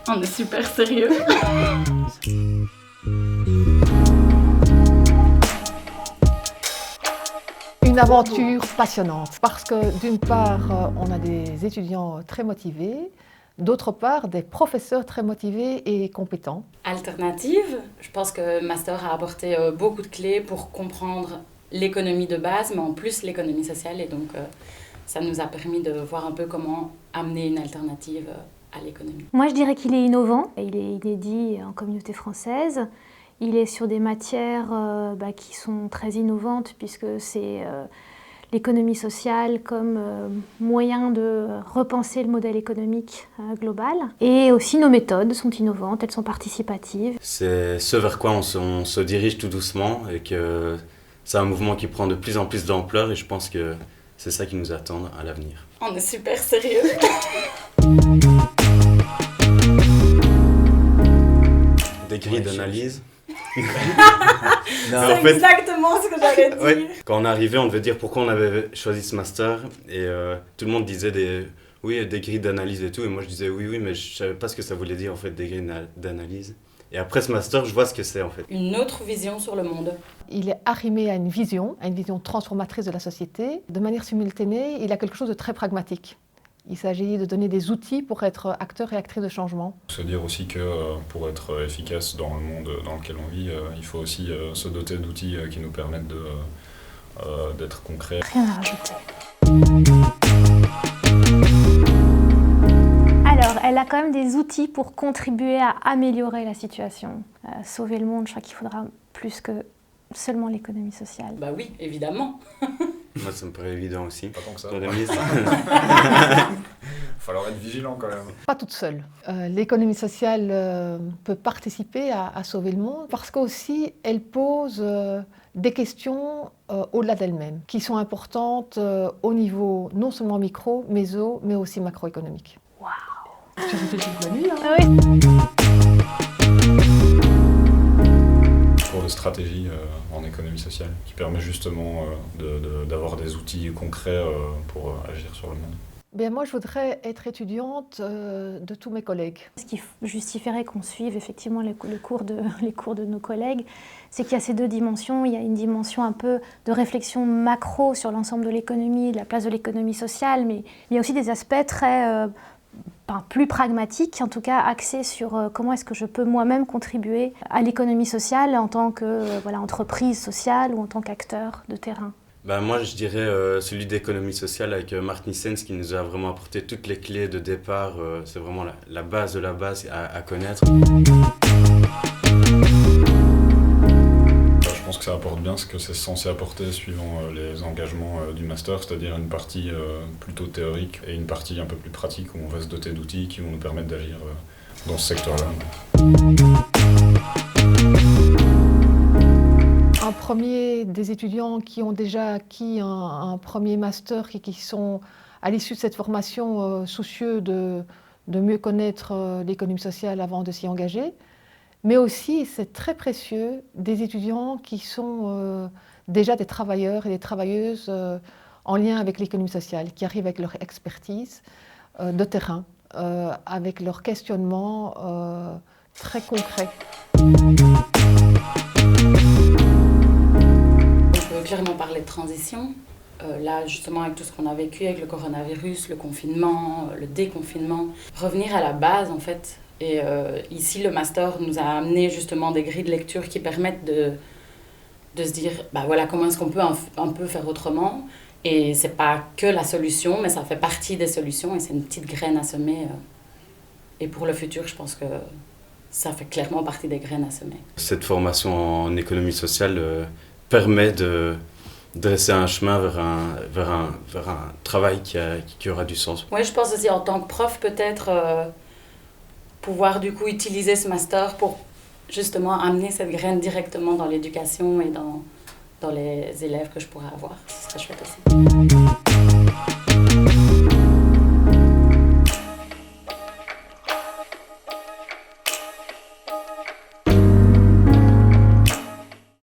On est super sérieux. Une aventure passionnante parce que d'une part, on a des étudiants très motivés, d'autre part, des professeurs très motivés et compétents. Alternative, je pense que Master a apporté beaucoup de clés pour comprendre l'économie de base, mais en plus l'économie sociale. Et donc, ça nous a permis de voir un peu comment amener une alternative à l'économie. Moi, je dirais qu'il est innovant. Il est inédit en communauté française. Il est sur des matières qui sont très innovantes puisque c'est l'économie sociale comme moyen de repenser le modèle économique global. Et aussi nos méthodes sont innovantes, elles sont participatives. C'est ce vers quoi on se dirige tout doucement et que c'est un mouvement qui prend de plus en plus d'ampleur et je pense que c'est ça qui nous attend à l'avenir. On est super sérieux. Des grilles d'analyse. C'est exactement ce que j'allais dire. Ouais. Quand on arrivait, on devait dire pourquoi on avait choisi ce master et tout le monde disait des grilles d'analyse et tout et moi je disais oui mais je savais pas ce que ça voulait dire en fait des grilles d'analyse. Et après ce master, je vois ce que c'est en fait. Une autre vision sur le monde. Il est arrimé à une vision transformatrice de la société. De manière simultanée, il a quelque chose de très pragmatique. Il s'agit de donner des outils pour être acteur et actrice de changement. Se dire aussi que pour être efficace dans le monde dans lequel on vit, il faut aussi se doter d'outils qui nous permettent d'être concrets. Rien à rajouter. Alors, elle a quand même des outils pour contribuer à améliorer la situation. Sauver le monde, je crois qu'il faudra plus que seulement l'économie sociale. Bah oui, évidemment. Moi, ça me paraît évident aussi. Pas tant que ça. Il va falloir être vigilant quand même. Pas toute seule. L'économie sociale peut participer à sauver le monde parce qu'aussi elle pose des questions au-delà d'elle-même qui sont importantes au niveau non seulement micro, méso, mais aussi macroéconomique. Waouh! Tu réfléchis toute la nuit, hein? Ah oui. Cours de stratégie en économie sociale qui permet justement d'avoir des outils concrets pour agir sur le monde. Bien, moi, je voudrais être étudiante de tous mes collègues. Ce qui justifierait qu'on suive effectivement les cours de nos collègues, c'est qu'il y a ces deux dimensions. Il y a une dimension un peu de réflexion macro sur l'ensemble de l'économie, de la place de l'économie sociale, mais il y a aussi des aspects très plus pragmatiques, en tout cas axés sur comment est-ce que je peux moi-même contribuer à l'économie sociale en tant que entreprise sociale ou en tant qu'acteur de terrain. Moi, je dirais celui d'économie sociale avec Martin Nissens qui nous a vraiment apporté toutes les clés de départ. C'est vraiment la base de la base à connaître. Je pense que ça apporte bien ce que c'est censé apporter suivant les engagements du master, c'est-à-dire une partie plutôt théorique et une partie un peu plus pratique où on va se doter d'outils qui vont nous permettre d'agir dans ce secteur-là. Un premier des étudiants qui ont déjà acquis un premier master et qui sont à l'issue de cette formation soucieux de mieux connaître l'économie sociale avant de s'y engager. Mais aussi, c'est très précieux, des étudiants qui sont déjà des travailleurs et des travailleuses en lien avec l'économie sociale, qui arrivent avec leur expertise de terrain, avec leur questionnement très concret. Clairement parler de transition. Là, justement, avec tout ce qu'on a vécu avec le coronavirus, le confinement, le déconfinement, revenir à la base, en fait. Et ici, le master nous a amené justement des grilles de lecture qui permettent de se dire, comment est-ce qu'on peut un peu faire autrement. Et c'est pas que la solution, mais ça fait partie des solutions et c'est une petite graine à semer. Et pour le futur, je pense que ça fait clairement partie des graines à semer. Cette formation en économie sociale permet de dresser un chemin vers un travail qui aura du sens. Oui, je pense aussi en tant que prof, peut-être pouvoir du coup utiliser ce master pour justement amener cette graine directement dans l'éducation et dans les élèves que je pourrais avoir. Ce serait chouette aussi.